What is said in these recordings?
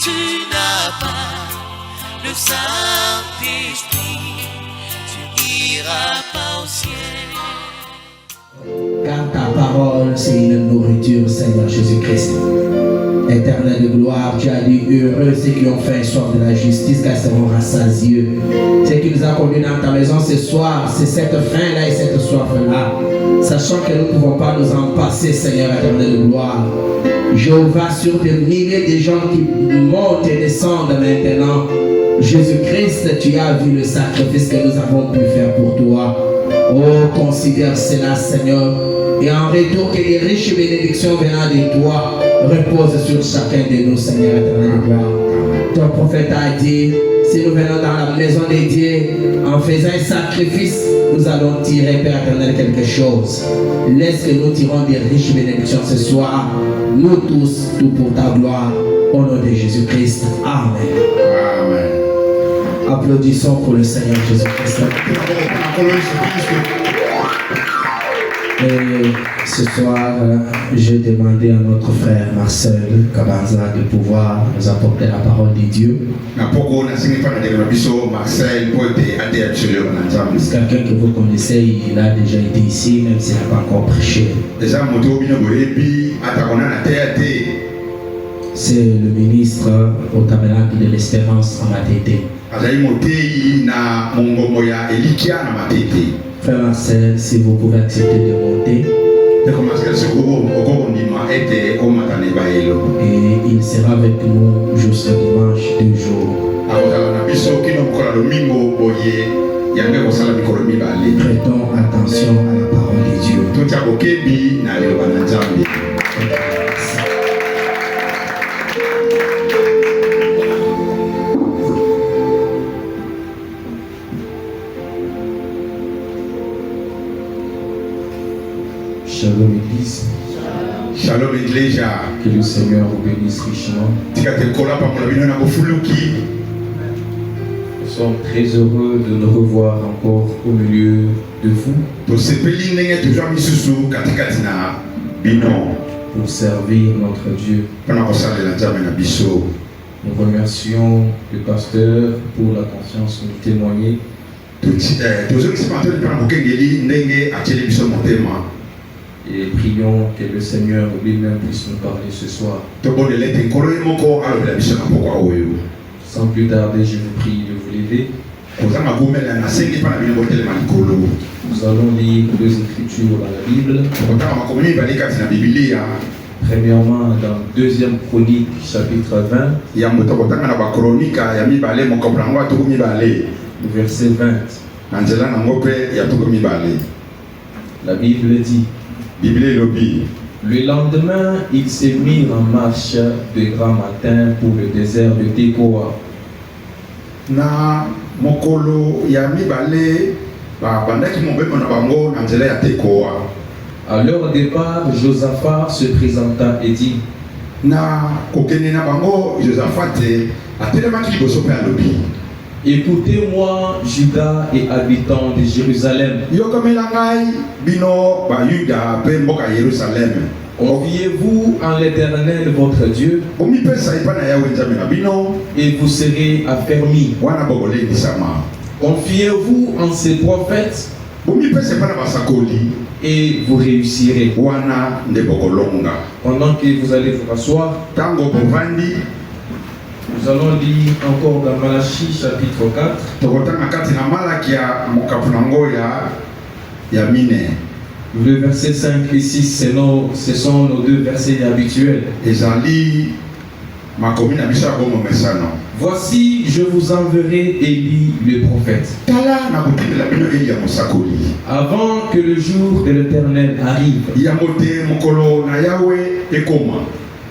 tu n'as pas le Saint-Esprit, tu n'iras pas au ciel. Car ta parole, c'est une nourriture, Seigneur Jésus-Christ. Éternel de gloire, tu as dit heureux ceux qui ont faim et soif de la justice, car seront rassasiés. Ce qui nous a conduits dans ta maison ce soir, c'est cette faim-là et cette soif-là. Sachant que nous ne pouvons pas nous en passer, Seigneur éternel de gloire. Jéhovah, sur des milliers de gens qui montent et descendent maintenant, Jésus-Christ, tu as vu le sacrifice que nous avons pu faire pour toi. Oh, considère cela, Seigneur. Et en retour, que les riches bénédictions venant de toi reposent sur chacun de nous, Seigneur éternel de gloire. Ton prophète a dit, si nous venons dans la maison de Dieu, en faisant un sacrifice, nous allons tirer, Père éternel, quelque chose. Laisse que nous tirons des riches bénédictions ce soir, nous tous, tout pour ta gloire, au nom de Jésus-Christ. Amen. Amen. Applaudissons pour le Seigneur Jésus-Christ. Et ce soir, j'ai demandé à notre frère Marcel Kabanza de pouvoir nous apporter la parole de Dieu. C'est quelqu'un que vous connaissez, il a déjà été ici, même s'il n'a pas encore prêché. C'est le ministre au tabernacle de l'Espérance en Matete. Frère Marcel, si vous pouvez accepter de monter. Et il sera avec nous jusqu'à dimanche 2 jours. Prêtons attention à la parole de Dieu. Shalom Église. Shalom Église. Que le Seigneur vous bénisse richement. Nous sommes très heureux de nous revoir encore au milieu de vous. Pour servir notre Dieu. Nous remercions le pasteur pour la confiance nous témoigner. Et prions que le Seigneur lui-même puisse nous parler ce soir. Sans plus tarder, je vous prie de vous lever. Nous allons lire 2 écritures dans la Bible. Premièrement, dans 2e Chronique, chapitre 20, verset 20. La Bible dit: le lendemain, ils se mirent en marche de grand matin pour le désert de Tekoa. À leur départ, Josaphat se présenta et dit: écoutez-moi, Juda et habitants de Jérusalem. Confiez-vous en l'Éternel votre Dieu et vous serez affermis. Confiez-vous en ses prophètes et vous réussirez. Pendant que vous allez vous rasseoir, nous allons lire encore dans Malachie chapitre 4. Le verset 5 et 6, ce sont nos 2 versets habituels. Voici, je vous enverrai Élie le prophète. Avant que le jour de l'Éternel arrive.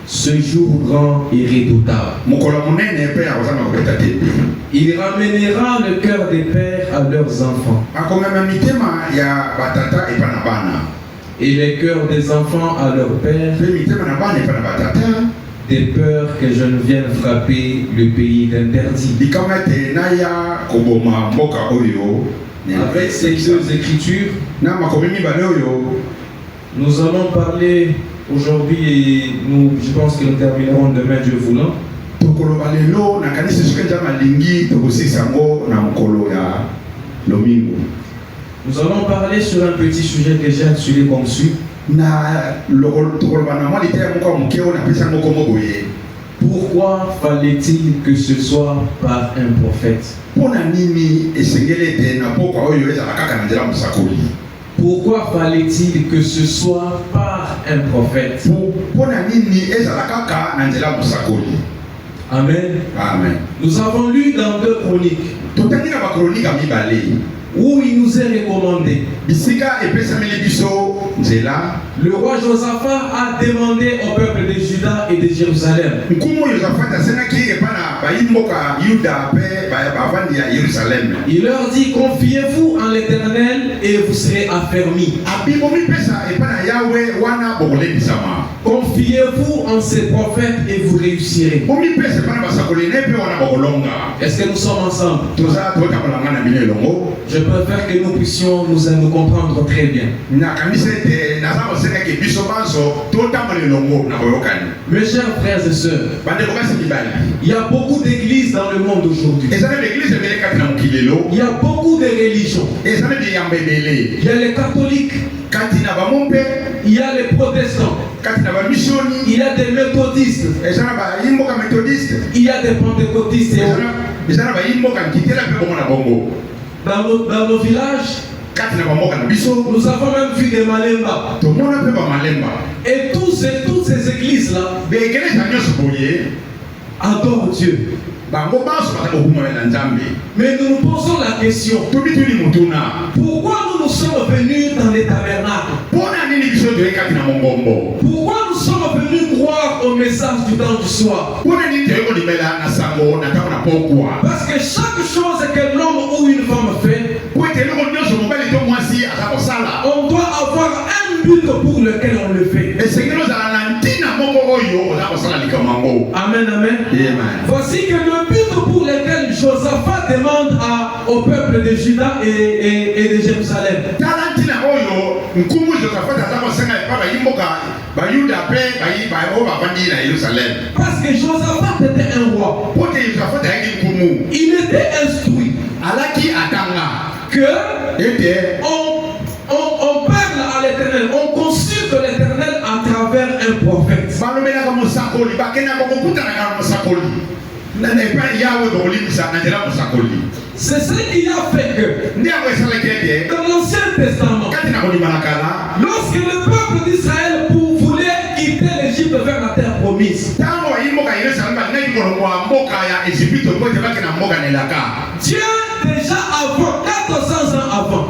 Ce jour grand et redoutable. Il ramènera le cœur des pères à leurs enfants. Et les cœurs des enfants à leurs pères. De peur que je ne vienne frapper le pays d'interdit. Avec ces 2 écritures, nous allons parler aujourd'hui et je pense que nous terminerons demain, Dieu voulant. tokoloba lelo na kanisa soki nzambe alingi tokosisa yango na mokolo ya lomingo. Nous allons parler sur un petit sujet déjà intitulé comme suit. Pourquoi fallait-il que ce soit par un prophète? Pourquoi fallait-il que ce soit par un prophète? Amen. Amen. Nous avons lu dans 2 Chroniques où il nous est recommandé. Le roi Josaphat a demandé au peuple de Juda et de Jérusalem. Il leur dit: confiez-vous en l'Éternel et vous serez affermis. Confiez-vous en ces prophètes et vous réussirez. Est-ce que nous sommes ensemble? Je préfère que nous puissions nous comprendre très bien. Mes chers frères et sœurs, il y a beaucoup d'églises dans le monde aujourd'hui. Il y a beaucoup de religions. Il y a les catholiques, il y a les protestants, il y a des méthodistes, il y a des pentecôtistes. Dans nos villages, nous avons même vu des malemba. Et toutes ces églises-là adorent Dieu. Mais nous nous posons la question: pourquoi nous sommes venus dans les tabernacles? Pourquoi nous sommes venus croire au message du temps du soir? Parce que chaque chose que l'homme ou une femme fait, on doit avoir un but pour lequel on le fait. Amen, amen. Voici que le but pour lequel Josaphat demande au peuple de Juda et de Jérusalem. Parce que Josaphat était un roi. Il était instruit que on parle à l'Éternel, on consulte l'Éternel à travers un prophète. C'est ce qui a fait que dans l'Ancien Testament, lorsque le peuple d'Israël voulait quitter l'Égypte vers la terre promise, Dieu déjà avant, 400 ans avant,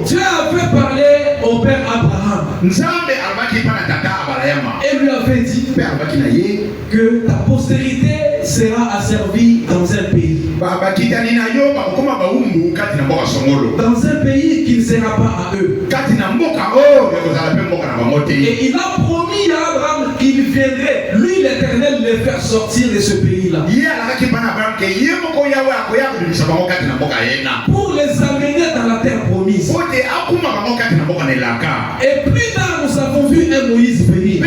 Dieu avait parlé au père Abraham et lui avait dit que ta postérité sera asservie dans un pays. Dans un pays qui ne sera pas à eux. Et il a promis à Abraham qu'il viendrait, lui l'Éternel, les faire sortir de ce pays-là. Pour les amener dans la terre promise. Et plus tard, nous avons vu un Moïse venir.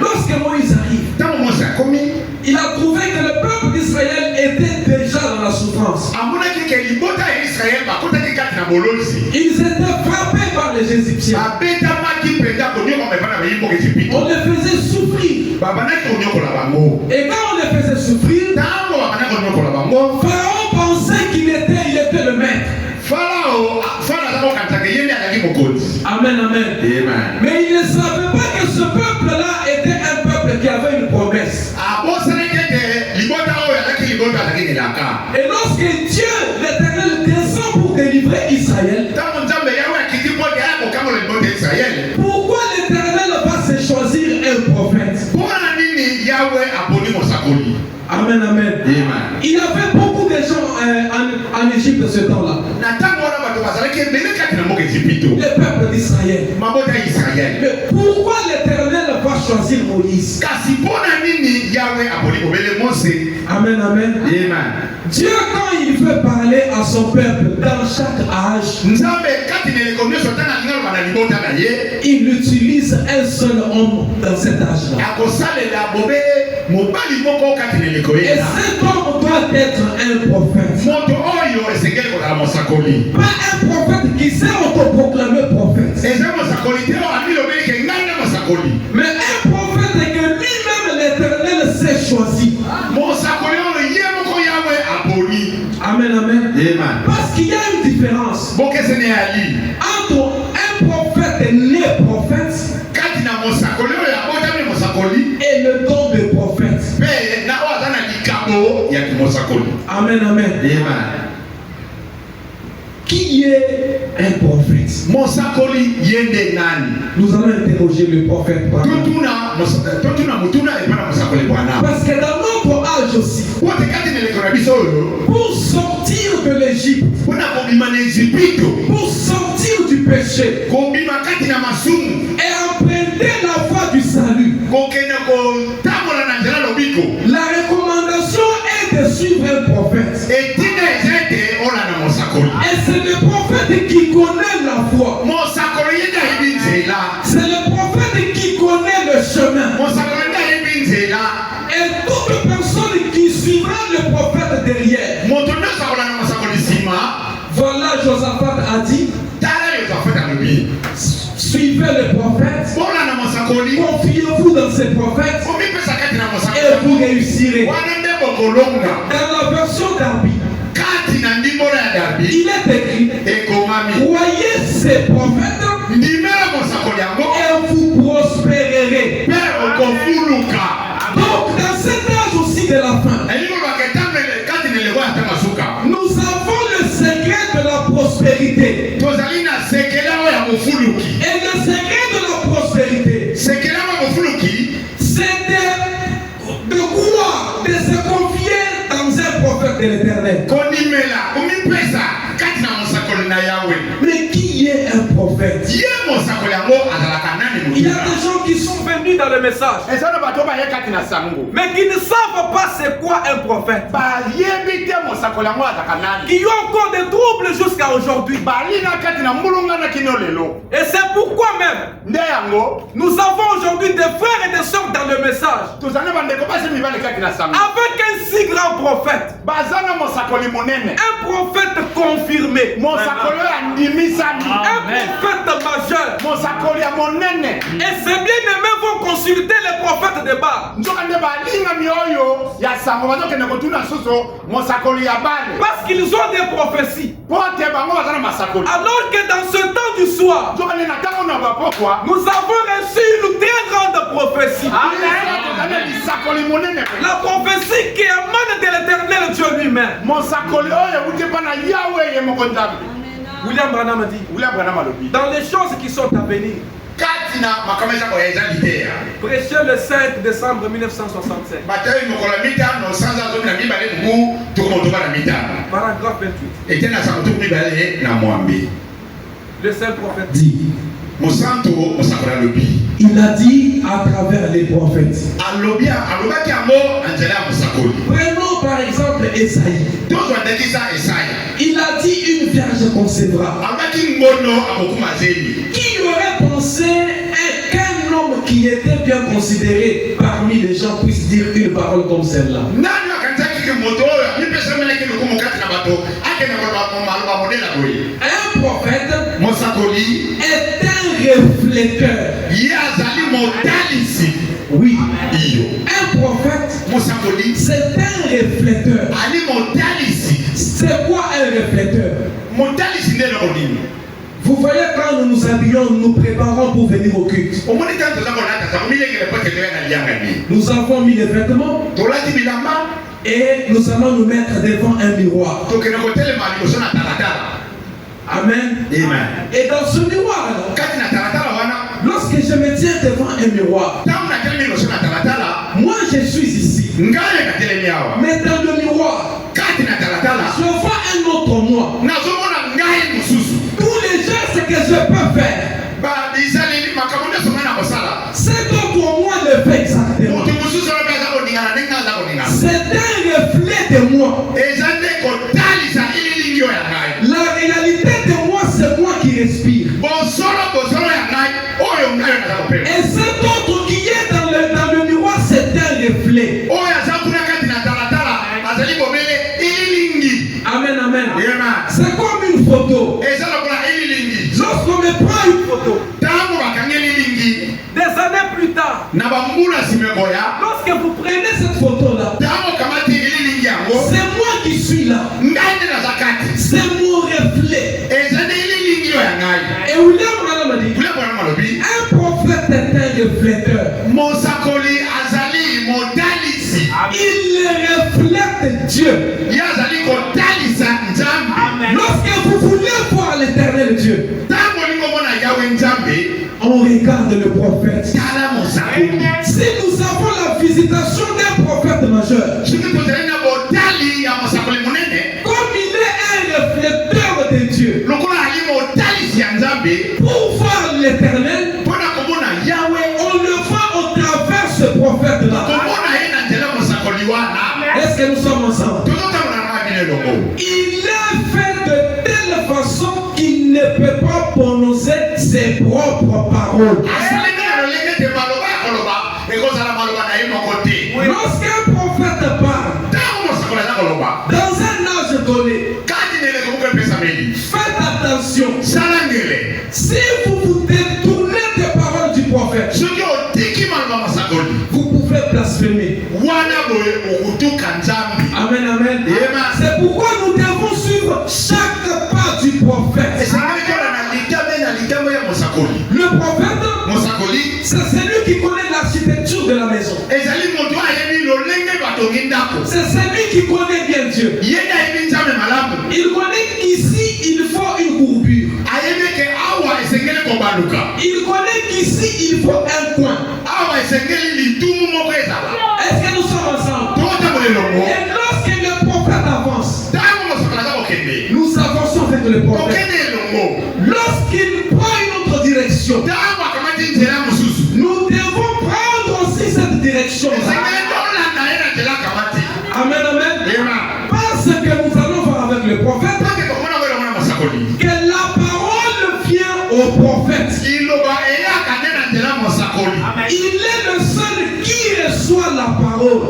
Lorsque Moïse arrive, il a trouvé que le peuple d'Israël était déjà dans la souffrance. Ils étaient frappés par les Égyptiens. On les faisait souffrir. Et quand on les faisait souffrir, Pharaon pensait qu'il était le maître. Amen, amen. Mais il ne savait pas que ce peuple-là était un peuple qui avait une promesse. Et lorsque Dieu, l'Éternel, descend pour délivrer Israël, pourquoi l'Éternel va se choisir un prophète? Amen, amen. Il y avait beaucoup de gens en Égypte de ce temps-là. Le peuple d'Israël. Mais pourquoi l'Éternel va choisir Moïse? Amen, amen. Dieu, quand il veut parler à son peuple dans chaque âge, il utilise un seul homme dans cet âge-là. Et cet homme doit être un prophète. Pas un prophète qui s'est autoproclamé prophète. Mais un prophète que lui-même l'Éternel s'est choisi. Amen, amen. Parce qu'il y a une différence entre un prophète né prophète et le don de prophète. Amen, amen. Qui est un prophète? Nous allons interroger le prophète. Parce que dans notre âge aussi, pour sortir de l'Égypte, pour sortir du péché et emprunter la voie du salut, la recommandation est de suivre un prophète. Et c'est le prophète qui connaît la voie. C'est le prophète qui connaît le chemin. Et toute personne qui suivra le prophète derrière. Voilà, Josaphat a dit, suivez le prophète, confiez-vous dans ces prophètes et vous réussirez. Dans la version d'Arbi, il est écrit, croyez ces prophètes et vous prospérerez. Donc dans cet âge aussi de la fin, nous avons le secret de la prospérité. Et le secret de la prospérité, c'est de croire, de se confier dans un prophète de l'Éternel. Mais qui est un prophète? Il y a des gens qui sont venus dans le message, mais qui ne savent pas c'est quoi un prophète, qui ont encore des troubles jusqu'à aujourd'hui. Et c'est pourquoi même nous avons aujourd'hui des frères et des sœurs dans le message avec un si grand prophète, un prophète confirmé, un prophète majeur. Et ces bien-aimés vont consulter les prophètes de Baal, parce qu'ils ont des prophéties. Alors que dans ce temps du soir, nous avons reçu une très grande prophétie. La prophétie qui émane de l'Éternel Dieu lui-même. William Branham a dit, dans les choses qui sont à venir, prêché le 5 décembre 1967, paragraphe 28. Le seul prophète dit, il a dit à travers les prophètes. Prenons par exemple Esaïe. Il a dit une vierge concevra. Qui aurait pensé qu'un homme qui était bien considéré parmi les gens puisse dire une parole comme celle-là? Un prophète est un réflecteur. Oui. Un prophète, c'est un réflecteur. C'est quoi un réflecteur? Vous voyez, quand nous nous habillons, nous nous préparons pour venir au culte. Nous avons mis les vêtements et nous allons nous mettre devant un miroir. Amen. Et dans ce miroir, lorsque je me tiens devant un miroir, moi je suis ici. Mais dans le miroir, je vois un autre moi. Tous les gestes que je peux faire, cet autre moi le fait exactement. C'est un reflet de moi. Lorsque vous prenez cette photo-là, c'est moi qui suis là. C'est mon reflet. Et William Branham a dit, un prophète est un refléteur. Il reflète Dieu. Lorsque vous voulez voir l'éternel Dieu, on regarde le prophète. Si nous avons la visitation d'un prophète majeur, comme il est un refléteur de Dieu, pour voir l'éternel, on le voit au travers ce prophète-là. Est-ce que nous sommes ensemble? Il est fait de telle façon qu'il ne peut pas prononcer ses propres paroles. Lorsqu'un prophète parle, dans un âge donné, faites attention. Si vous vous détournez des paroles du prophète, vous pouvez blasphémer. Amen, amen. C'est pourquoi nous devons suivre chaque pas du prophète. Le prophète, c'est celui qui connaît l'architecture de la maison. C'est celui qui connaît bien Dieu. Il connaît qu'ici il faut une courbure. Il connaît qu'ici il faut un coin. Est-ce que nous sommes ensemble? Et lorsque le prophète avance, nous avançons avec le prophète. Lorsqu'il prend une autre direction, nous devons prendre aussi cette direction. Amen, amen. Parce que nous allons voir avec le prophète que la parole vient au prophète. Il est le seul qui reçoit la parole.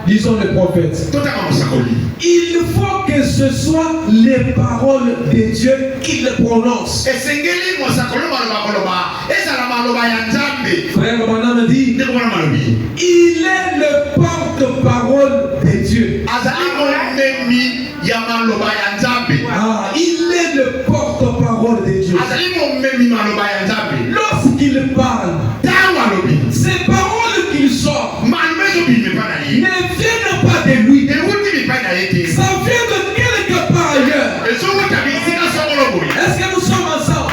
Disons le prophète. Il faut que ce soit les paroles de Dieu qui le prononce. Frère Branham dit, il est le porte-parole de Dieu. Il est le porte-parole de Dieu. Lorsqu'il parle, ces paroles qu'il sort ne viennent pas de lui. Ça vient de quelque part ailleurs. Est-ce que nous sommes ensemble?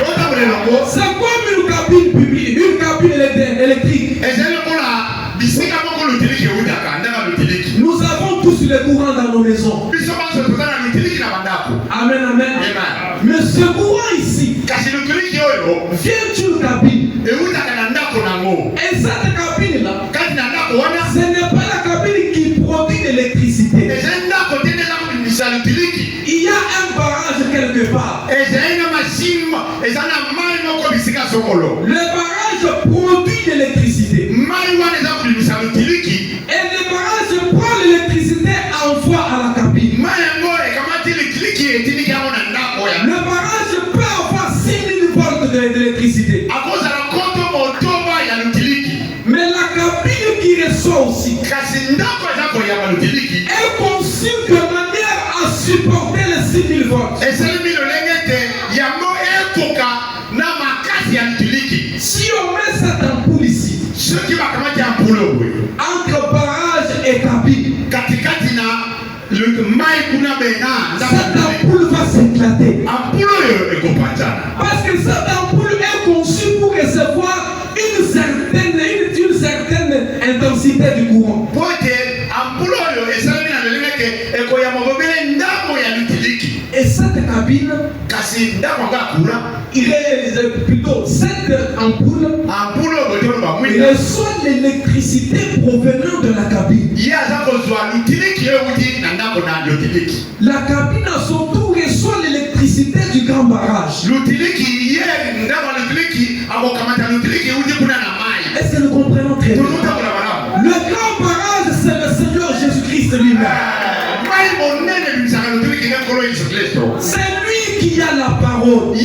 C'est comme une cabine publique, une cabine électrique. Nous avons tous les courants dans nos maisons. Amen, amen. Mais ce courant ici vient d'une cabine. Et cette cabine-là, ce n'est pas la cabine qui produit l'électricité. Il y a un barrage quelque part. Le barrage produit l'électricité. Et le barrage prend l'électricité et envoie à la cabine. Le barrage peut avoir 6000 volts d'électricité. Mais la cabine qui reçoit aussi est conçue de manière à supporter les 6000 volts. Si on met cette ampoule ici, entre barrage et cabine, cette ampoule va s'éclater. Parce que cette ampoule est conçue pour recevoir une certaine intensité du courant. Et cette cabine, il est plutôt cette ampoule, il reçoit l'électricité provenant de la cabine. La cabine à son tour reçoit l'électricité du grand barrage. Est-ce que nous comprenons très bien? Le grand barrage, c'est le Seigneur Jésus-Christ lui-même. C'est lui qui a la parole.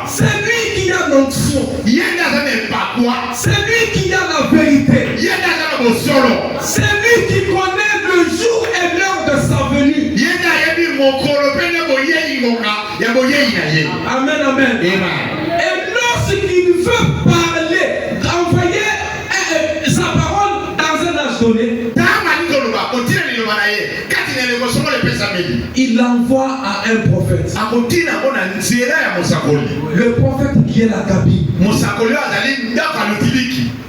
C'est lui qui a l'onction. C'est lui qui a la vérité. C'est lui qui connaît le jour et l'heure de sa venue. Amen, amen. Et lorsqu'il veut parler, envoyer sa parole dans un âge donné, il l'envoie à un prophète. Le prophète qui est la cabine,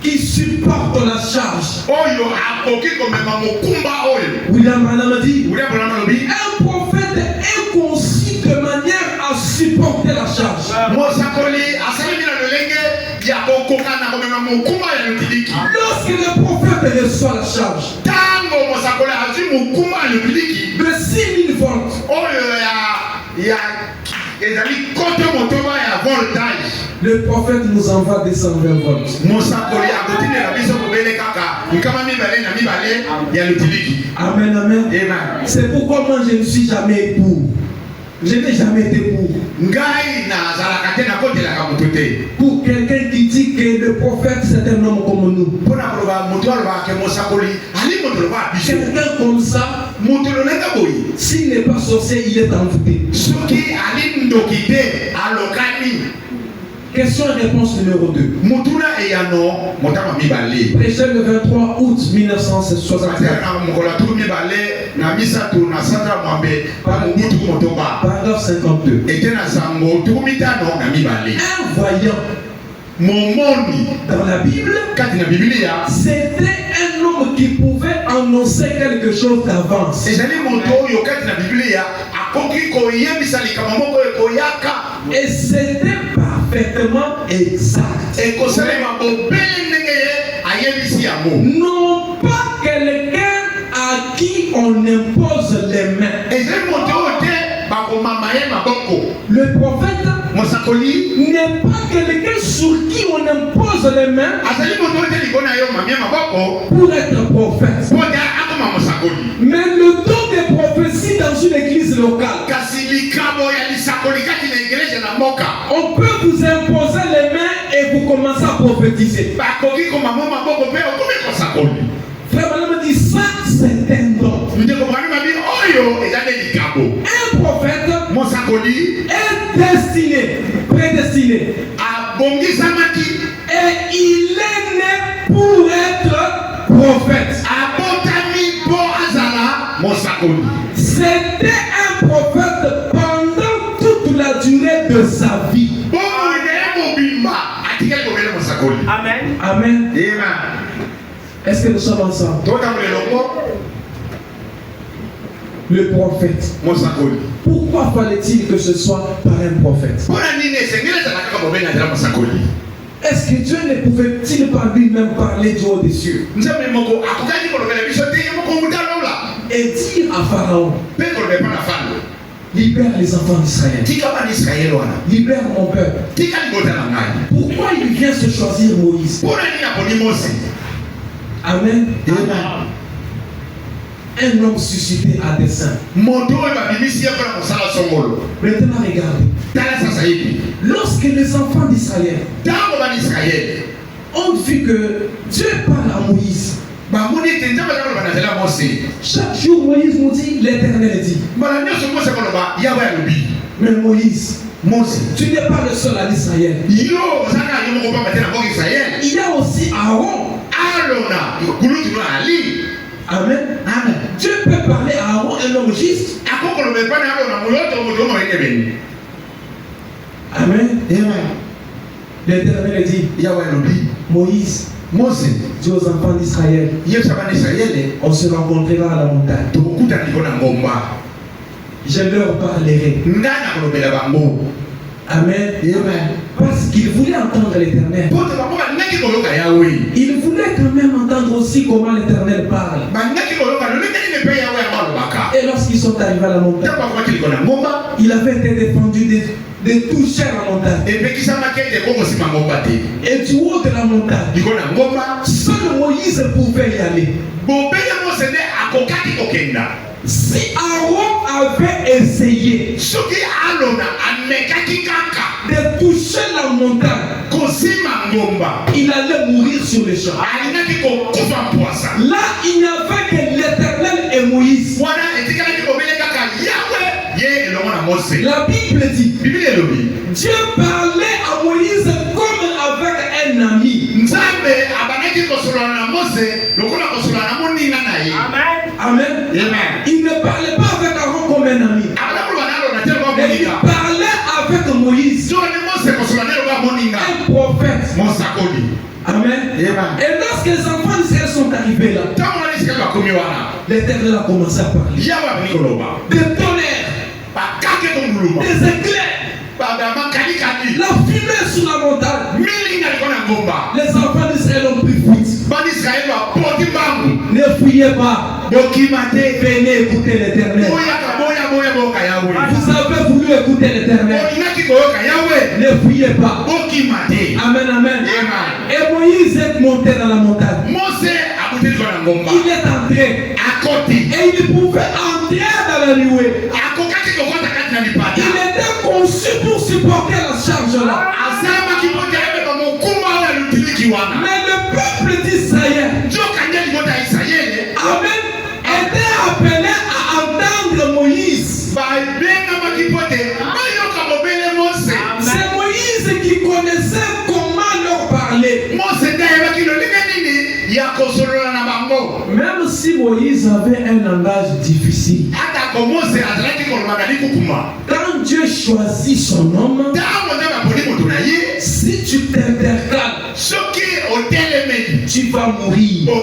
qui supporte la charge. William Branham dit, un prophète est conçu de manière à supporter la charge. Lorsque le prophète reçoit la charge de 6000 volts, le prophète nous envoie 220 volts. Amen, amen. C'est pourquoi moi je ne suis jamais pour. Je n'ai jamais été pour quelqu'un qui dit que le prophète c'est un homme comme nous. Quelqu'un comme ça, s'il n'est pas sorcier, il est envoûté. Question et réponse numéro 2. Prêché le 23 août 1964. Paragraphe 52. Un voyant dans la Bible, c'était un homme qui pouvait annoncer quelque chose d'avance. Et c'était parfaitement exact. Non pas quelqu'un à qui on impose les mains. Le prophète n'est pas quelqu'un sur qui on impose les mains pour être prophète. Mais le don des prophéties dans une église locale, on peut vous imposer les mains et vous commencez à prophétiser. Frère Branham dit ça, c'est un don. Un prophète est destiné, prédestiné, et il est né pour être prophète. C'était un prophète pendant toute la durée de sa vie. Amen. Amen. Est-ce que nous sommes ensemble? Le prophète. Pourquoi fallait-il que ce soit par un prophète? Est-ce que Dieu ne pouvait-il pas lui-même parler du haut des cieux et dire à Pharaon, libère les enfants d'Israël, libère mon peuple? Pourquoi il vient se choisir Moïse? Amen. Un homme suscité à dessein. Maintenant regardez. Lorsque les enfants d'Israël ont vu que Dieu parle à Moïse, chaque jour Moïse nous dit, l'Éternel dit. Mais Moïse, tu n'es pas le seul à l'Israël. Il y a aussi Aaron. Amen. Amen. Dieu peut parler à Aaron, un homme juste. Amen. L'Éternel dit, Moïse, dis aux enfants d'Israël, on se rencontrera à la montagne. Je leur parlerai. Amen. Parce qu'il voulait entendre l'Éternel. Il voulait quand même entendre aussi comment l'Éternel parle. Et lorsqu'ils sont arrivés à la montagne, il avait été défendu de toucher la montagne. Et du haut de la montagne, seul Moïse pouvait y aller. Si Aaron avait essayé de toucher la montagne, il allait mourir sur les champs. Là, il n'y avait que l'Éternel et Moïse. La Bible dit, Dieu parlait à Moïse comme avec un ami. Amen. Il ne parlait pas avec Aaron comme un ami. Mais il parlait avec Moïse, un prophète. Amen. Et lorsque les enfants d'Israël sont arrivés là, l'Éternel a commencé à parler. Des tonnerres, des éclairs, la fumée sur la montagne. Les enfants d'Israël ont pris fuite. Ne fuyez pas. Venez écouter l'Éternel. Vous avez voulu écouter l'Éternel. Ne fuyez pas. Amen, amen. Et Moïse est monté dans la montagne. Il est entré. Et il pouvait entrer dans la nuée. Il était conçu pour supporter la charge là. Mais le peuple d'Israël, amen, était appelé à entendre Moïse. C'est Moïse qui connaissait comment leur parler. Même si Moïse avait un langage difficile, quand Dieu choisit son homme, si tu t'intercales, tu vas mourir.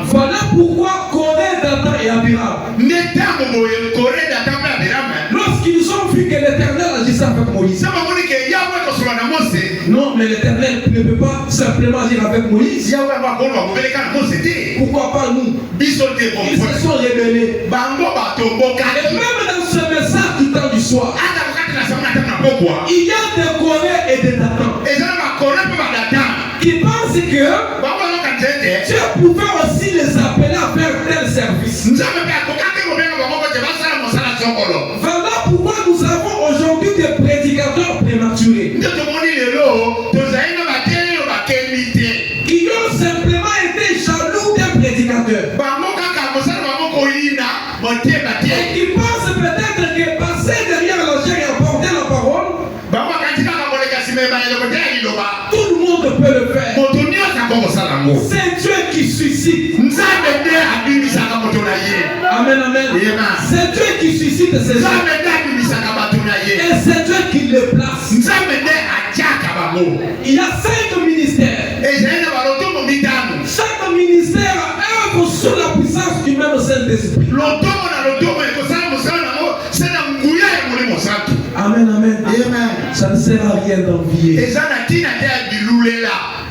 Voilà pourquoi Corée, Dathan et Abiram, lorsqu'ils ont vu que l'Éternel agissait avec Moïse, non, mais l'Éternel ne peut pas simplement agir avec Moïse. Pourquoi pas nous? Ils se sont rebellés. Et même dans ce message du temps du soir, il y a des Corée et des Dathan qui pensent que Dieu pouvait aussi les appeler à faire tel service. Voilà pourquoi nous avons aujourd'hui des prédicateurs prématurés qui ont simplement été jaloux d'un prédicateur et qui pensent peut-être que passer derrière la chair et apporter la parole, tout le monde peut le faire. C'est Dieu qui suscite. Amen, amen. C'est Dieu qui suscite ces gens. Et c'est Dieu qui les place. Il y a 5 ministères. Chaque ministère œuvre sous la puissance du même Saint-Esprit. Amen, amen. Ça ne sert à rien d'envier.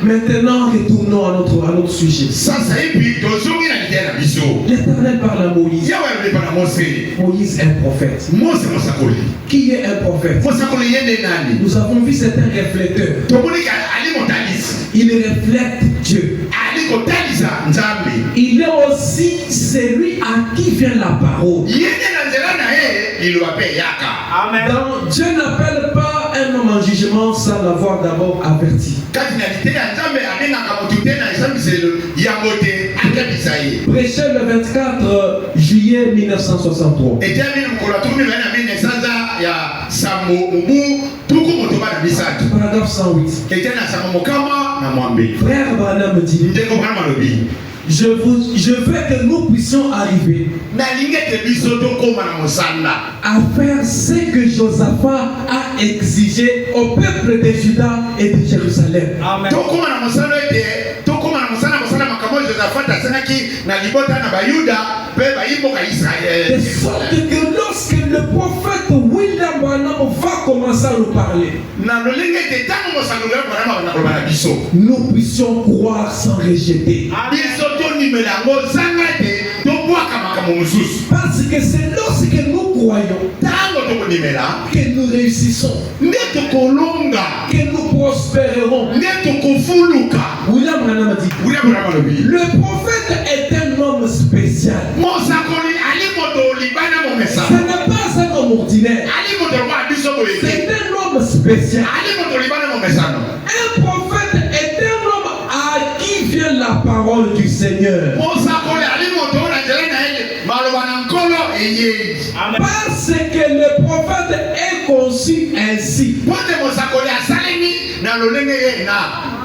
Maintenant, retournons à notre sujet. L'Éternel parle à Moïse. Moïse est un prophète. Qui est un prophète? Nous avons vu c'est un réflecteur. Il reflète Dieu. Il est aussi celui à qui vient la parole. Donc, Dieu n'appelle pas un homme en jugement sans l'avoir d'abord averti. Prêché le 24 juillet 1963. Paragraphe 108. Frère Branham dit, je veux que nous puissions arriver à faire ce que Josaphat a exigé au peuple de Juda et de Jérusalem. Amen. De sorte que lorsque le prophète William Branham va commencer à nous parler, nous puissions croire sans rejeter. Parce que c'est lorsque nous croyons que nous réussissons, que nous prospérerons. William Branham dit, le prophète est un homme spécial. Ce n'est pas un homme ordinaire. C'est un homme spécial. Un prophète est parole du Seigneur. Parce que le prophète est conçu ainsi.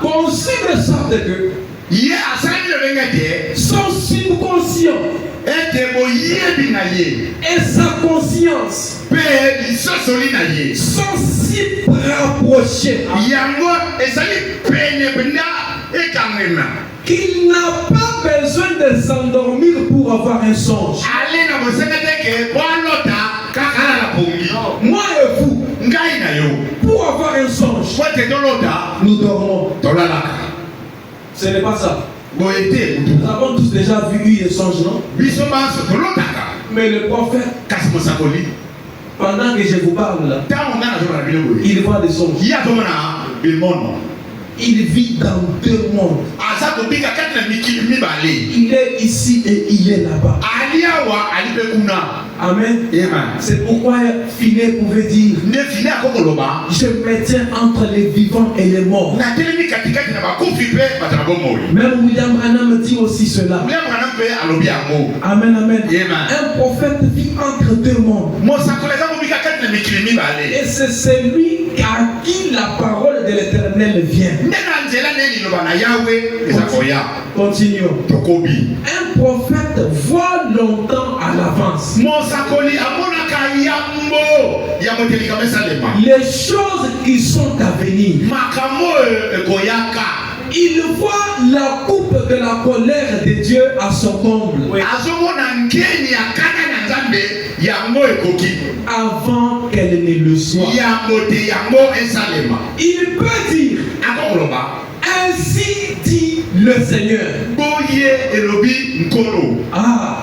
Conçu de sorte que son subconscient et sa conscience sont si rapprochés qu'il n'a pas besoin de s'endormir pour avoir un songe. Moi et vous, pour avoir un songe, nous dormons. Ce n'est pas ça. Nous avons tous déjà vu des songes, non? Mais le prophète, pendant que je vous parle là, il voit des songes. Il vit dans deux mondes. Il est ici et il est là-bas. Amen. C'est pourquoi Finet pouvait dire: je me tiens entre les vivants et les morts. Même William Branham dit aussi cela. Amen, amen. Un prophète vit entre deux mondes. Et c'est celui à qui la parole de l'Éternel vient. Continuons. Un prophète voit longtemps à l'avance les choses qui sont à venir. Il voit la coupe de la colère de Dieu à son comble. Avant qu'elle ne le soit. Il peut dire: ainsi dit le Seigneur. Ah,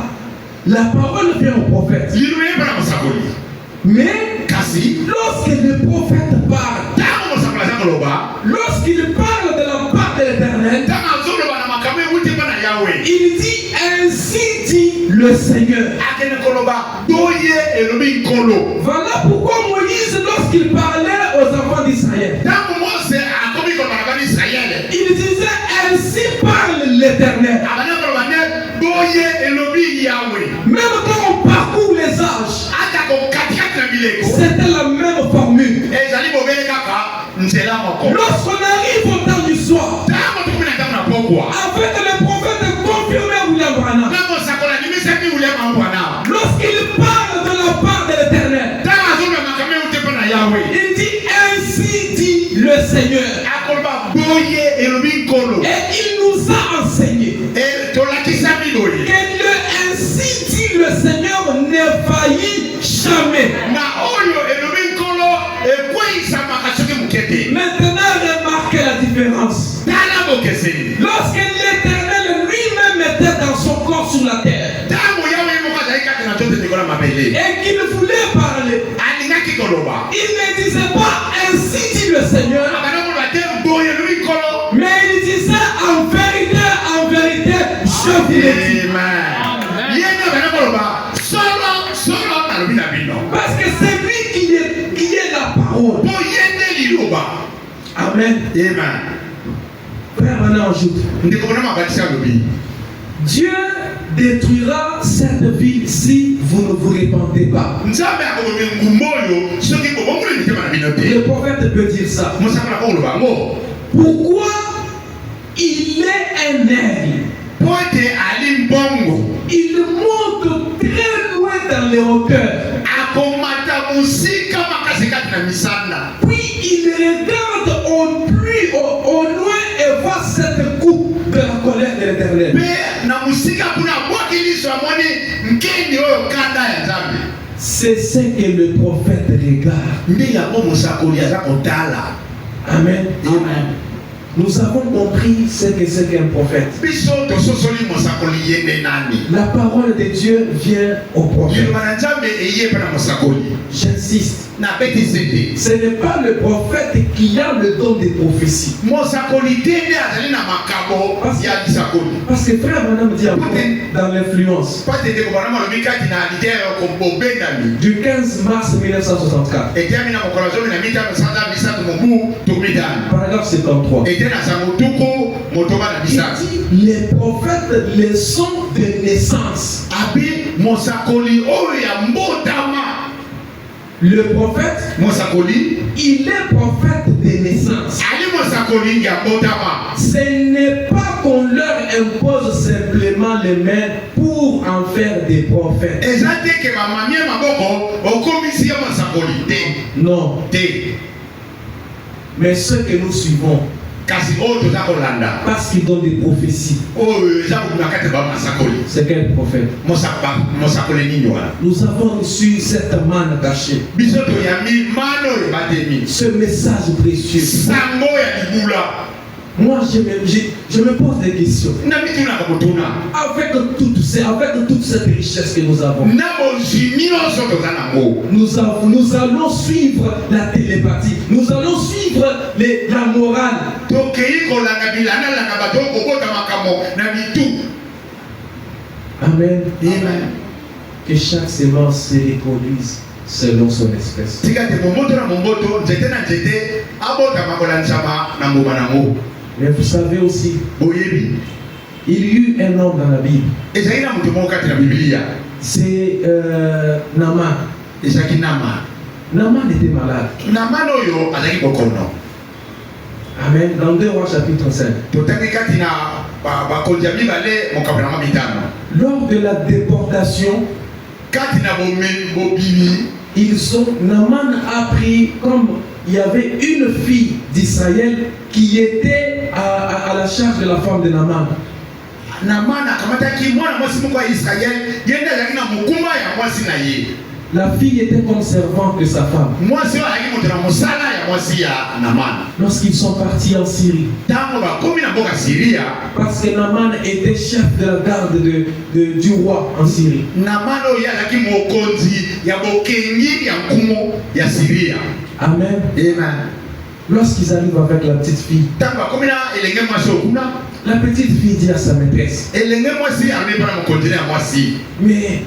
la parole vient au prophète. Mais lorsque le prophète parle, lorsqu'il parle de la part de l'Éternel, il dit: ainsi dit le Seigneur. Voilà pourquoi Moïse, lorsqu'il parlait aux enfants d'Israël, il disait: ainsi parle l'Éternel. Même quand on parcourt les âges, c'était la même formule. Lorsqu'on arrive au temps du soir, avec le prophète confirmé William Branham, lorsqu'il parle de la part de l'Éternel, il dit: ainsi dit le Seigneur. Et il nous a enseigné que le ainsi dit le Seigneur ne faillit jamais. Maintenant, remarquez la différence. Lorsque l'Éternel lui-même était dans son corps sur la terre et qu'il voulait parler, il ne disait pas: ainsi dit le Seigneur, mais il disait: en vérité, je vous le dis. Parce que c'est lui qui est la parole. Amen. Frère, maintenant ajoute: Dieu détruira cette ville si vous ne vous répandez pas. Le prophète peut dire ça. Pourquoi il est un aigle? Il monte très loin dans les hauteurs. Puis il regarde au loin et voit cette coupe de la colère de l'Éternel. C'est ce que le prophète regarde. Amen. Amen. Nous avons compris ce que c'est qu'un prophète. La parole de Dieu vient au prophète. J'insiste. Ce n'est pas le prophète qui a le don de prophétie. Parce que frère Branham dit dans l'influence du 15 mars 1964, paragraphe 73, message. Les prophètes les sont de naissance. Abi mosakoli oya mbotama. Le prophète, Mosakoli, il est prophète de naissance. ali mosakoli ya mbotama. Ce n'est pas qu'on leur impose simplement les mains pour en faire des prophètes. Ezate ke ba mamie maboko okomisi ya mosakoli te. Non. Te. Mais ceux que nous suivons, Kasi o toza kolanda. parce qu'ils donnent des prophéties, Oyo eza kunakate ba masakoli. c'est quel prophète? Mosakoli nini wana. Nous avons reçu cette manne cachée, Biso toyambi mano oyo batemi. ce message précieux. Sango ya libula. Moi, je me pose des questions. Na mituna kabutuna. Avec toute cette richesse que nous avons, Na bozimi oso toza nango. nous allons suivre la télépathie. Nous allons suivre la morale. Tokei kolanda bilana langa bato kobota makamo na bitu. Amen. Amen. Que chaque sémence se reproduise selon son espèce. Tika te momoto na momoto, nzete na nzete, abota makola nzama na ngoma nango. Mais vous savez aussi, Boyebi. il y eut un homme dans la Bible. Ezali na moto moko kati na Biblia. C'est Naaman. Ezaki Nama. Naaman était malade. Nama oyo azaki bokono. Amen. Dans 2 Rois chapitre 5. Totangi kati na bakonzi ya mibale mokabelanga mitano. Lors de la déportation, Kati na bobini, Naaman a pris, comme il y avait une fille d'Israël qui était à la charge de la femme de Naaman. Nama akamataki mwana mwasi moko ya Israël, yende azaki na mokuma ya mwasi na ye. La fille était comme servante de sa femme. Mwasi oyo azaki moto na mosala ya mwasi ya Naman. Lorsqu'ils sont partis en Syrie, Tango bakomi na mboka Syria, parce que Naaman était chef de la garde du roi en Syrie. Naman oyo azaki mokonzi ya bokengi ya nkumu ya Syria. Amen. Amen. Lorsqu'ils arrivent avec la petite fille, Tango bakomi na elenge mwasi okuna, la petite fille dit à sa maîtresse, elenge mwasi arme pa na mokonzi ya mwasi. mais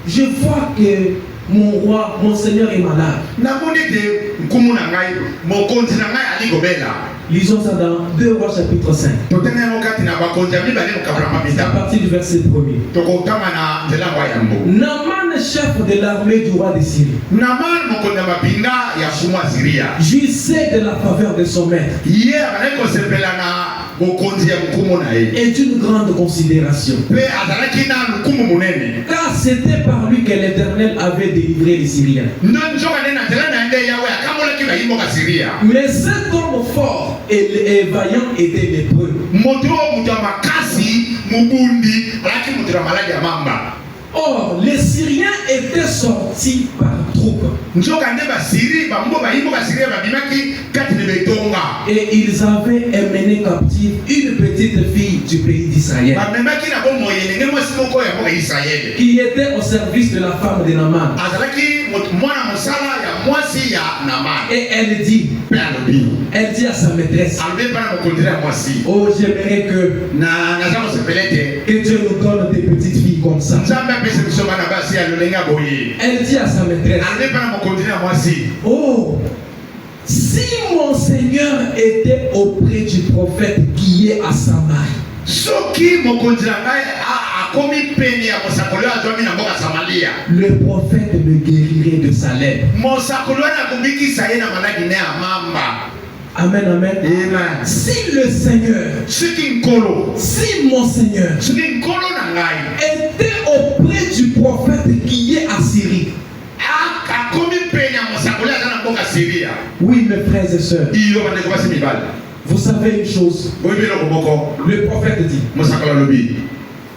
je vois que mon roi, mon Seigneur est malade. Namoni te nkumu na ngai, mokonzi na ngai ali kobela. Lisons ça dans 2 Rois chapitre 5. Totenge yango kati na bakonzi ya mibale mokabelanga À mitano. partir du verset 1er. Tokotama na nzela ngwa yango. Naaman, chef de l'armée du roi de Syrie, Naman mokonzi ya mapinga ya fumu ya Syria. jouissait de la faveur de son maître Ye azalaki kosepela na bokonzi ya nkumu na ye. et d'une grande considération. Mpe azalaki na lukumu monene. Car c'était par lui que l'Éternel avait délivré les Syriens. Nzoka nde na nzela na nde yawe akambolaki bayimboka Syria. Mais cet homme fort et vaillant était lépreux. Moto oyo moto ya makasi mobundi alaki moto na maladi ya mamba. Or, les Syriens étaient sortis par troupes Nzoka nde basiri bambo bayimboka Syria babimaki kati na betonga. et ils avaient emmené captive une petite fille du pays d'Israël Bamemaki na bomoi elenge mwasi moko ya mboka Israele. qui était au service de la femme de Naaman. Azalaki mwana mosala ya mwasi ya Naman. Et elle dit à sa maîtresse, Alobi pa na mokonzi ya mwasi. oh, j'aimerais Naza kosepele te. que Dieu nous donne des petites filles comme ça. Nzambe apesa biso bana basi ya lolenge ya boye. Elle dit à sa maîtresse, Alobi pa na mokonzi ya mwasi. oh, si mon Seigneur était auprès du prophète qui est à Samarie, Soki mokonzi na ngai akomi pene ya mosakoli azwami na mboka Samaria. le prophète le guérirait de sa lèpre. Mosakoli wana akobikisa ye na maladi ne ya mamba. Amen, amen. Amen. Si le Seigneur, Soki nkolo, si mon Seigneur soki nkolo na ngai était auprès du prophète qui est à Syrie, akomi pene ya mosakoli aza na mboka Syria. oui, mes frères et sœurs, Iyo bandeko basi mibali. vous savez une chose, Boyebi eloko moko. le prophète dit, Mosakoli alobi.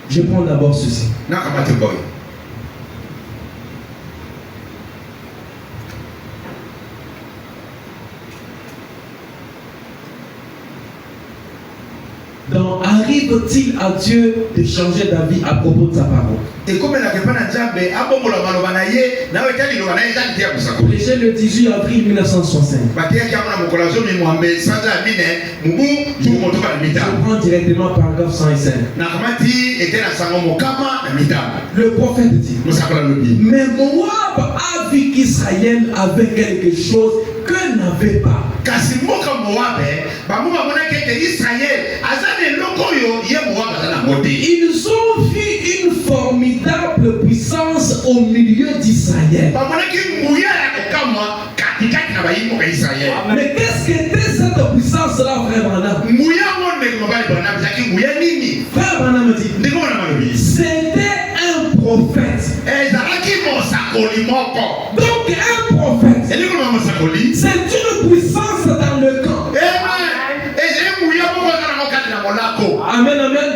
je prends d'abord ceci. Nakamati boy. Donc, arrive-t-il à Dieu de changer d'avis à propos de sa parole? Ekomelaka epai na Nzambe abongola maloba na ye nawe ete liloba na ye eza lite ya mosakoli. Prêché le 18 avril 1965. Bateyaki yango na mokolo ya zomi mwambe sanza ya mine mubu tuku motoba na Je mitano. prends directement paragraphe 105. Nakamati ete na sango mokama na mitano. Le prophète dit, Mosakoli alobi. mais Moab a vu qu'Israël avait quelque chose que n'avait pas. Kasi mboka Moabe bango bamonaki ete Israel aza na eloko oyo d'Israël. Mais qu'est-ce qu'était cette puissance-là, frère Branham? Frère Branham dit, c'était un prophète. Donc un prophète, c'est une puissance dans le camp. Amen, amen.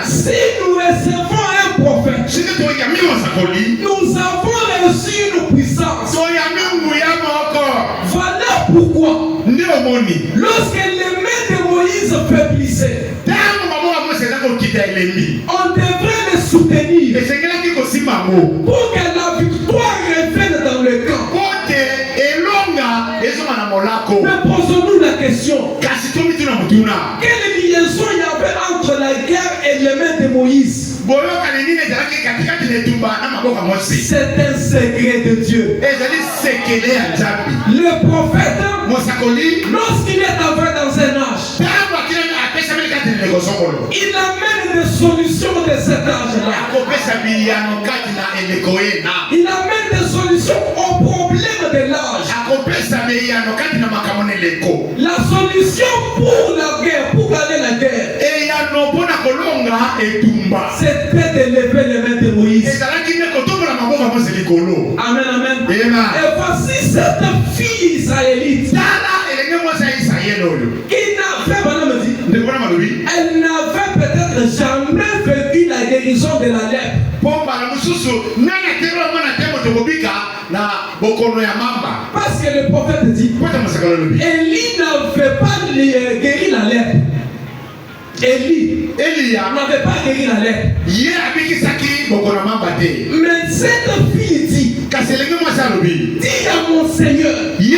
Si nous recevons un prophète, nous avons reçu une puissance. Voilà pourquoi, lorsque les mains de Moïse faiblissaient, on devrait les soutenir pour que la victoire revienne dans le camp. Mais posons-nous la question, quelle liaison il y avait entre la guerre et les mains de Moïse? C'est un secret de Dieu. Le prophète, lorsqu'il est entré dans un âge, il amène des solutions de cet âge-là. Il amène des solutions aux problèmes de l'âge. La solution pour la guerre, pour gagner la guerre, c'était de lever les mains de Moïse. Amen, amen. Et voici cette fille israélite qui elle n'avait peut-être jamais vécu la guérison de la lèpre. Parce que le prophète dit, Élie n'avait pas guéri la lèpre. Élie n'avait pas guéri la lèpre. Mais cette fille dit, dis à mon Seigneur que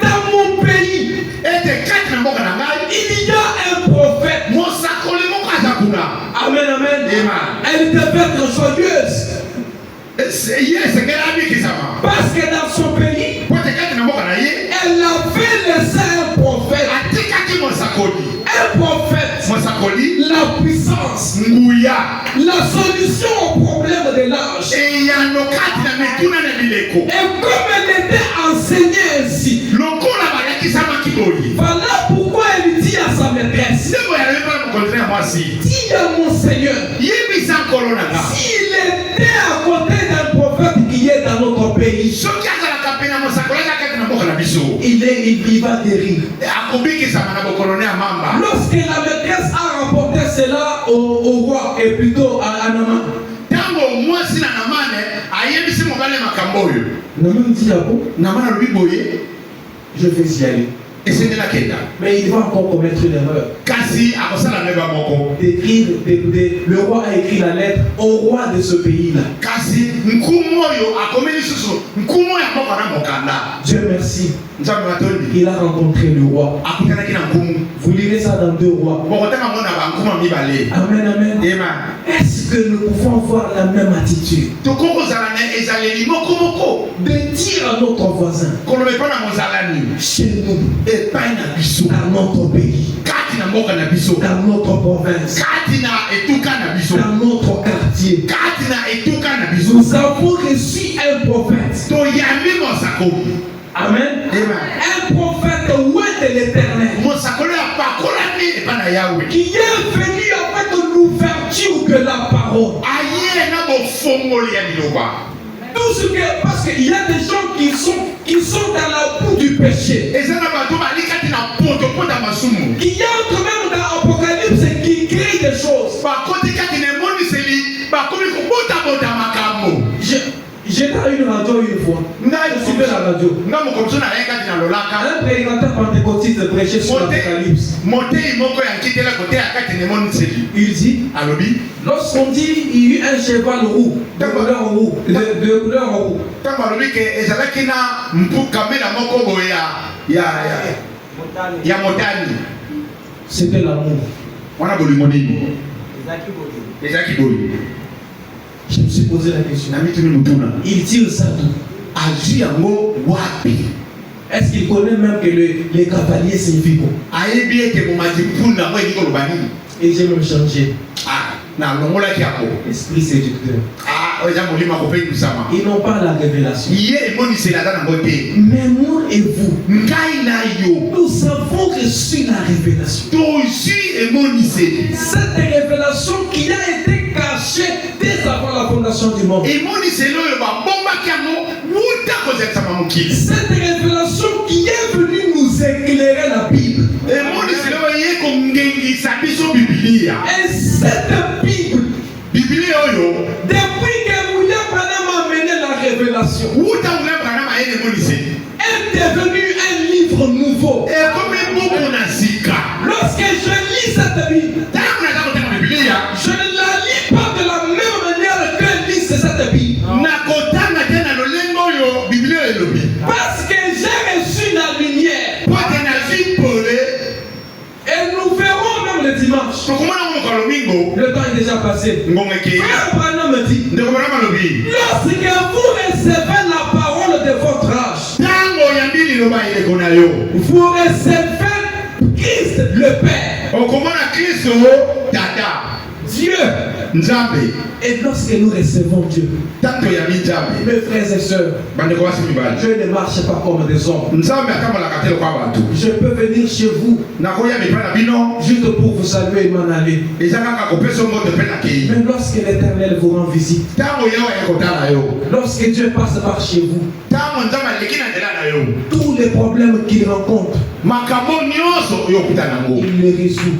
dans mon pays il y a un prophète. Amen, amen. Elle devait être joyeuse. Parce que dans son pays, elle avait laissé un prophète. Un prophète, la puissance, la solution au problème de l'âge. Et comme elle était enseignée ainsi, voilà pourquoi elle dit à sa maîtresse, dis à mon Seigneur, s'il était à côté d'un prophète qui est dans notre pays, il va guérir. Lorsque la maîtresse a rapporté cela au roi, et plutôt à Naman, Naman dit à vous, je vais y aller. Mais il va encore commettre une erreur. Le roi a écrit la lettre au roi de ce pays-là. Dieu merci. Il a rencontré le roi. Vous lirez ça dans 2 Rois. Amen, amen. Est-ce que nous pouvons avoir la même attitude de dire à notre voisin, chez nous, dans notre pays, dans notre province, dans notre quartier, nous avons reçu un prophète. Amen. Un prophète loin de l'Éternel, qui est venu avec l'ouverture de la parole. Tout ce que, parce qu'il y a des gens qui sont dans la boue du péché, qui entrent même dans l'Apocalypse et qui créent des choses. J'étais à une radio une fois. Je suivais la radio. Un prédicateur pentecôtiste prêchait sur l'Apocalypse. Il dit, lorsqu'on dit il y a eu un cheval roux, de couleur roux, c'était l'amour. Je me suis posé la question. Il tire ça d'où? Est-ce qu'il connaît même que les cavaliers signifient quoi? Et j'ai même changé. Esprit séducteur. Ils n'ont pas la révélation. Mais moi et vous, nous avons reçu la révélation. Cette révélation qui a été cachée dès avant la fondation du monde. Cette révélation qui est venue nous éclairer la Bible. Et cette Bible, depuis que William Branham a mené la révélation, est devenu un livre nouveau. Lorsque je lis cette Bible, je ne la lis pas de la même manière que lit cette Bible. Parce que j'ai reçu la lumière. Et nous verrons même le dimanche. Le temps est déjà passé. Frère Branham me dit, lorsque vous recevez la parole de votre âge, vous recevez Christ le Père, Dieu. Et lorsque nous recevons Dieu, mes frères et sœurs, Dieu ne marche pas comme des hommes. Je peux venir chez vous juste pour vous saluer et m'en aller. Mais lorsque l'Éternel vous rend visite, lorsque Dieu passe par chez vous, tous les problèmes qu'il rencontre, il les résout.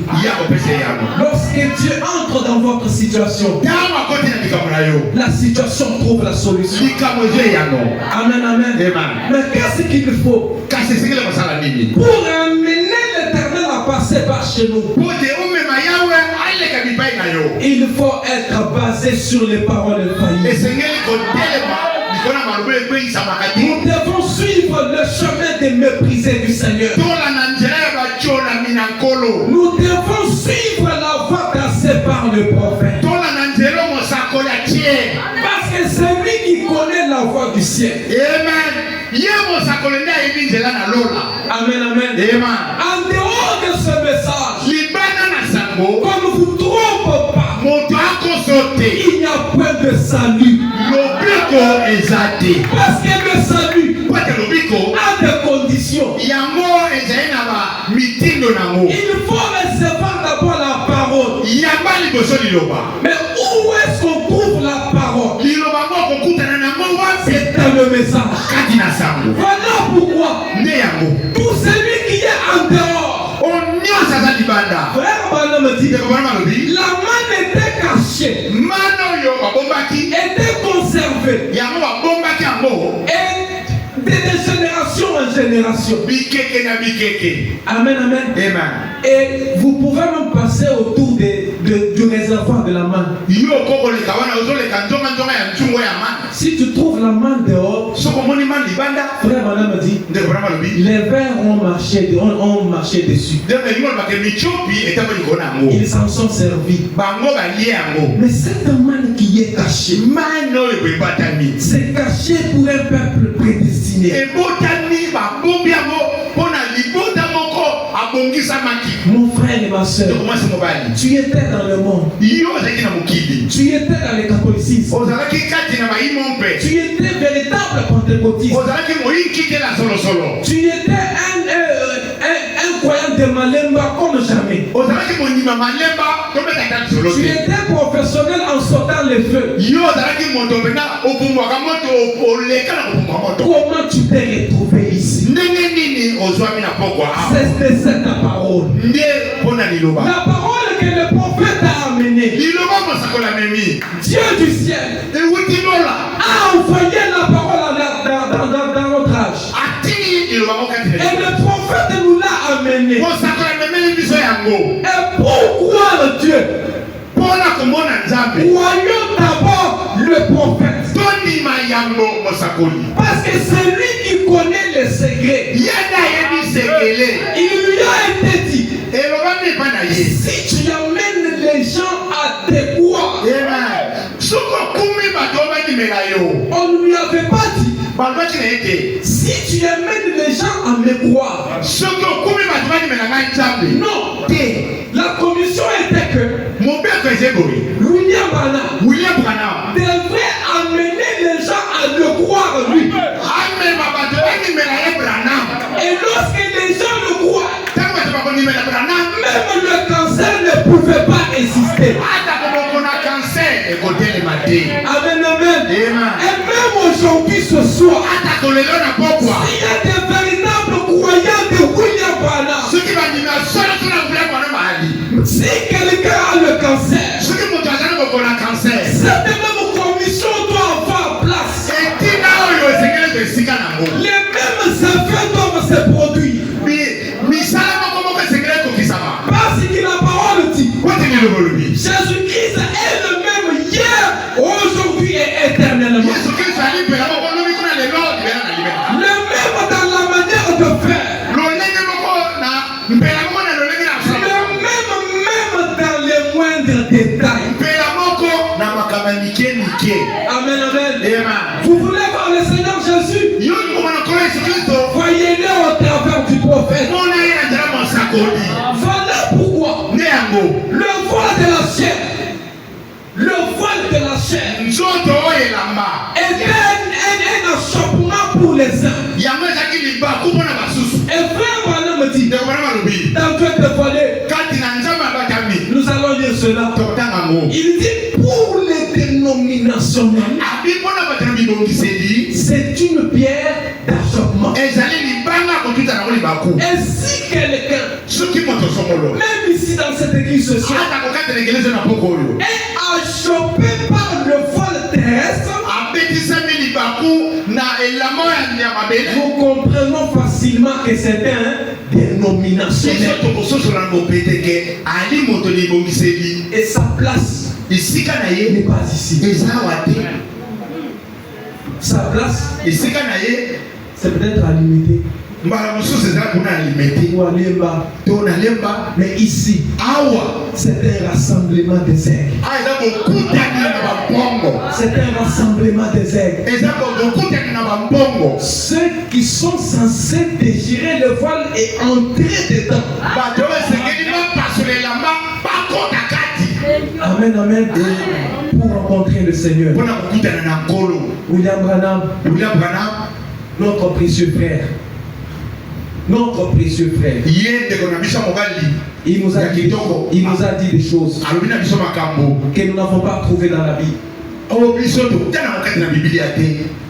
Lorsque Dieu entre dans votre situation, la situation trouve la solution. Amen, amen. Mais qu'est-ce qu'il faut pour amener l'Éternel à passer par chez nous? Il faut être basé sur les paroles infaillibles. Nous devons suivre le chemin des méprisés du Seigneur. Nous devons suivre la voie tracée par le prophète. Parce que c'est lui qui connaît la voie du ciel. Amen. Amen, amen. En dehors de ce message, qu'on ne vous trompe pas, il n'y a point de salut. Parce que le salut a des conditions. Il faut recevoir d'abord la parole. Mais où est-ce qu'on trouve la parole? C'est dans le message. Voilà pourquoi tout celui qui est en dehors, frère Branham me dit, la manne était cachée, était conservée, et de génération en génération. Amen, amen. Et vous pouvez même passer autour du réservoir de la manne. Si tu trouves la manne dehors, frère Branham me dit, les vers ont marché dessus. Ils s'en sont servis. Mais cette manne qui est cachée, c'est caché pour un peuple prédestiné. Mon frère et ma soeur, tu étais dans le monde. Tu étais dans le catholicisme. Tu étais véritable pentecôtiste. Tu étais un croyant de Malemba comme jamais. Tu étais professionnel en sautant les feux. Comment tu t'es retrouvé ici? C'est cette parole. La parole que le prophète a amenée. Dieu du ciel a envoyé la parole dans notre âge. Et le prophète nous l'a amené. Et pourquoi Dieu? Voyons d'abord le prophète. Parce que c'est lui qui connaît les secrets. Il lui a été dit, si tu amènes les gens à tes voies, on ne lui avait pas dit, si tu amènes les gens à me croire. Non, la commission était que William Branham devrait te. Amen, amen. Et même aujourd'hui, ce soir, s'il y a des véritables croyants de William Branham, si quelqu'un a le cancer, cette même commission doit avoir place. Les mêmes effets doivent se produire. Parce que la parole dit, Jésus-Christ est le même hier, aujourd'hui et éternellement. Le même dans la manière de faire. Le même dans les moindres détails. Amen, amen. Vous voulez voir le Seigneur Jésus? Voyez-le au travers du prophète. Voilà pourquoi le voile de la chair, était un achoppement pour les uns. Et frère Branham me dit, dans Dieu te voler, nous allons lire cela. Il dit pour les dénominations, c'est une pierre d'achoppement. Et si quelqu'un, même ici dans cette église sociale, est achoppé par le voile terrestre, nous comprenons facilement que c'est un dénominationnel. Et sa place n'est pas ici. Sa place, c'est peut-être à limiter. Ou à Lemba. Mais ici, c'est un rassemblement des aigles. C'est un rassemblement des aigles. Ceux qui sont censés déchirer le voile et entrer dedans. Amen, amen. Pour rencontrer le Seigneur. William Branham, notre précieux frère. Notre précieux frère. Il nous a dit des choses que nous n'avons pas trouvées dans la Bible.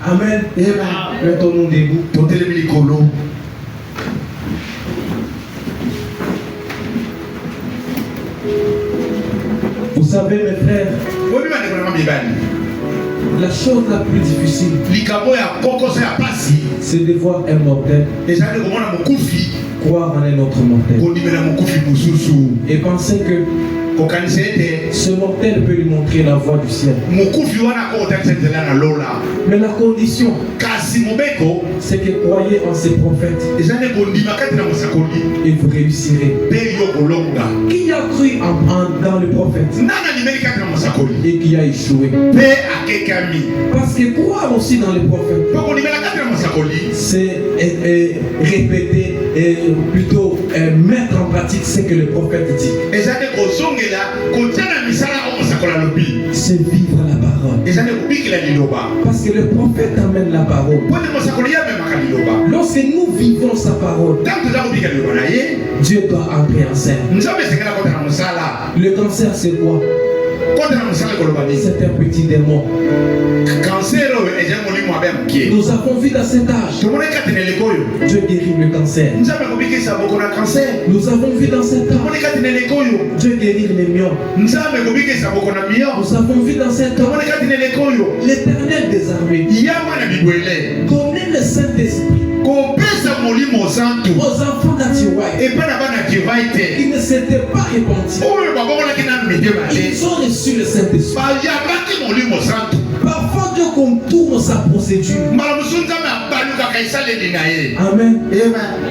Amen. Mettons-nous debout. Vous savez, mes frères, la chose la plus difficile, c'est de voir un mortel croire en un autre mortel et penser que ce mortel peut lui montrer la voie du ciel. Mais la condition, c'est que croyez en ces prophètes et vous réussirez. Qui a cru dans le prophète et qui a échoué? Parce que croire aussi dans le prophète, c'est répéter et plutôt mettre en pratique ce que le prophète dit. C'est vivre la parole. Parce que le prophète amène la parole. Lorsque nous vivons sa parole, Dieu doit entrer en scène. Le cancer, c'est quoi? C'est un petit démon. Nous avons vu dans cet âge, Dieu guérit le cancer. Nous avons vu dans cet âge, Dieu guérit les myomes. Nous avons vu dans cet âge, l'Éternel des armées connaît le Saint-Esprit aux enfants d'Atiwaï qui ne s'étaient pas répandus. Ils ont reçu le Saint-Esprit. Parfois Dieu contourne sa procédure. Amen.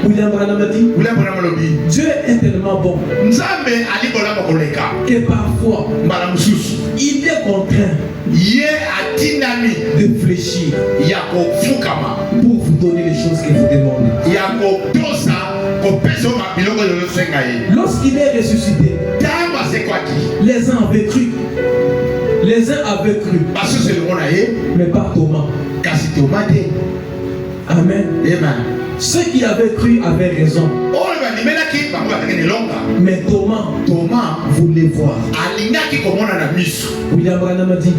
William Branham dit, Dieu est tellement bon que parfois il est contraint de fléchir pour vous donner les choses que vous demandez. Lorsqu'il est ressuscité, les uns avaient cru. Les uns avaient cru, mais pas Thomas. Amen. Ceux qui avaient cru avaient raison. Mais Thomas voulait voir. William Branham a dit,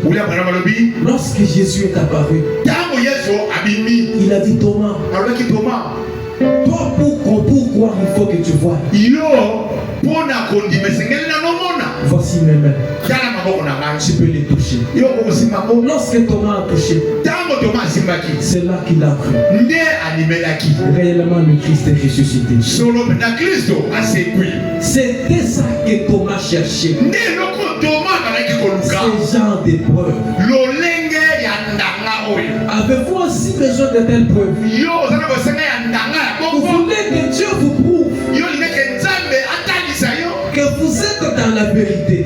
lorsque Jésus est apparu, il a dit Thomas, toi pour croire il faut que tu vois. Voici mes mains. Tu peux les toucher. Lorsque Thomas a touché, c'est là qu'il a cru. Réellement le Christ est ressuscité. C'était ça que Thomas cherchait. Ce genre de preuve. Avez-vous aussi besoin de telles preuves? Vous voulez que Dieu vous prouve que vous êtes dans la vérité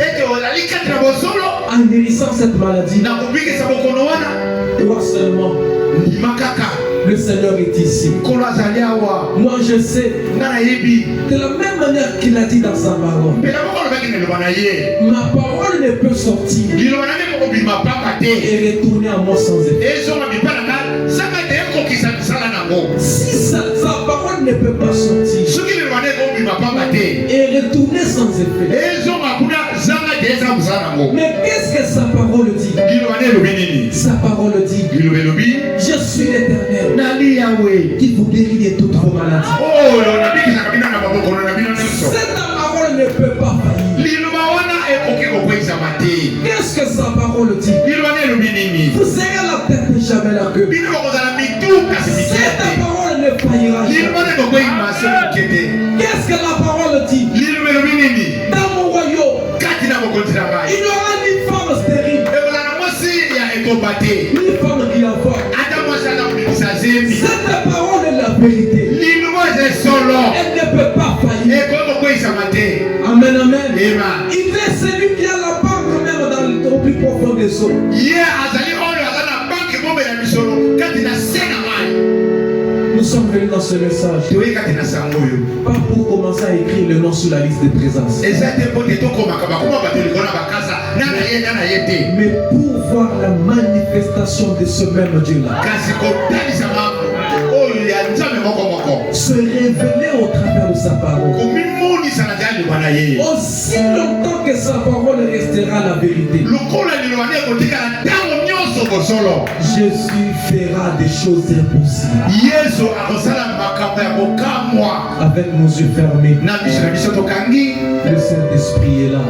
en guérissant cette maladie. Toi seulement. Le Seigneur est ici. Moi je sais. De la même manière qu'il a dit dans sa parole. Ma parole ne peut sortir et retourner à moi sans effet. Si sa parole ne peut pas sortir et retourner sans effet. Mais qu'est-ce que sa parole dit? Sa parole dit, je suis l'Éternel qui vous guérit de toutes vos maladies. Cette parole ne peut pas faillir. Qu'est-ce que sa parole dit? Vous serez la tête et jamais la queue. Cette parole ne faillira jamais. Qu'est-ce que la parole dit? Dans mon royaume, il n'y aura ni femme stérile, ni femme qui avorte. Cette parole est la vérité. Elle ne peut pas faillir. Amen, amen. Il est celui qui a la banque même dans le plus profond des eaux. Nous sommes venus dans ce message pas pour commencer à écrire le nom sur la liste de présence, mais pour voir la manifestation de ce même Dieu-là se révéler au travers de sa parole. Aussi longtemps que sa parole restera la vérité, Jésus fera des choses impossibles. Avec nos yeux fermés, le Saint-Esprit est là.